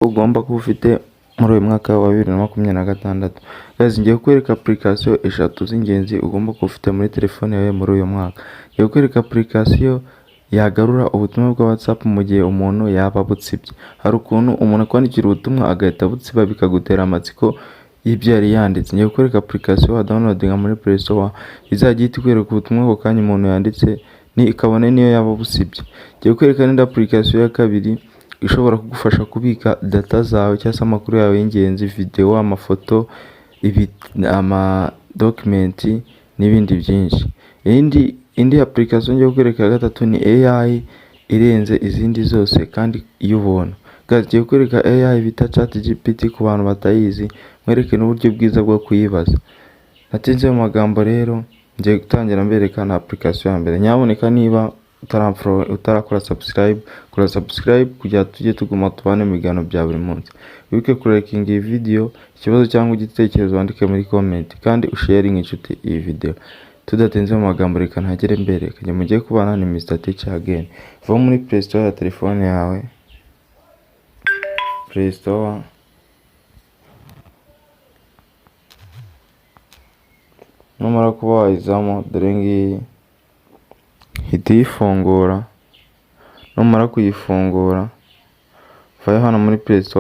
ugomba kuba ufite muri uyu mwaka wa 2026. Guys, ngiye kwereka application eshatu z'ingenzi ugomba kuba ufite muri telefone yawe muri uyu mwaka. Ngiye kwereka application yagarura ubutumwa bwa WhatsApp mu gihe umuntu yaba butsibye. Hari ukuntu umuntu akwandikira ubutumwa agahita butsiba bikagutera amatsiko y'ibyo yari yanditse. Ngiye kwereka application wa downloadinga muri Play Store izajya ihita ikwereka ubutumwa ako kanya umuntu yanditse ikabone niyo yaba busibye. Ngiye kwereka n'indi application ya kabiri ishobora kugufasha kubika data zawe cyangwa se amakuru yawe y'ingenzi, video, amafoto, ama document n'ibindi byinshi. Indi application ngiye kwereka ya gatatu ni AI irenze izindi zose kandi iyo ubona. Ngiye kwereka AI bita ChatGPT ku bantu batayizi, mwereke n'uburyo bwiza bwo kuyibaza. Natinze mu magambo rero, ngiye gutangira mbereka na application ya mbere. Nyaboneka niba utarakora subscribe, kora subscribe kugira tujye tuguma tubane mu biganiro bya buri munsi. Wibuke kulikinga iyi video, ikibazo cyangwa igitekerezo wandike muri comment kandi usharing inshuti iyi video. Tudatinze mu magambo reka ntagere mbere kajya mugiye kubana ni Mr Teacher again. Va muri Play Store ya telefone yawe. Play Store. Numara kuba wayizamo dore ngiyi. Hita uyifungura. Numara kuyifungura vayo hano muri Play Store.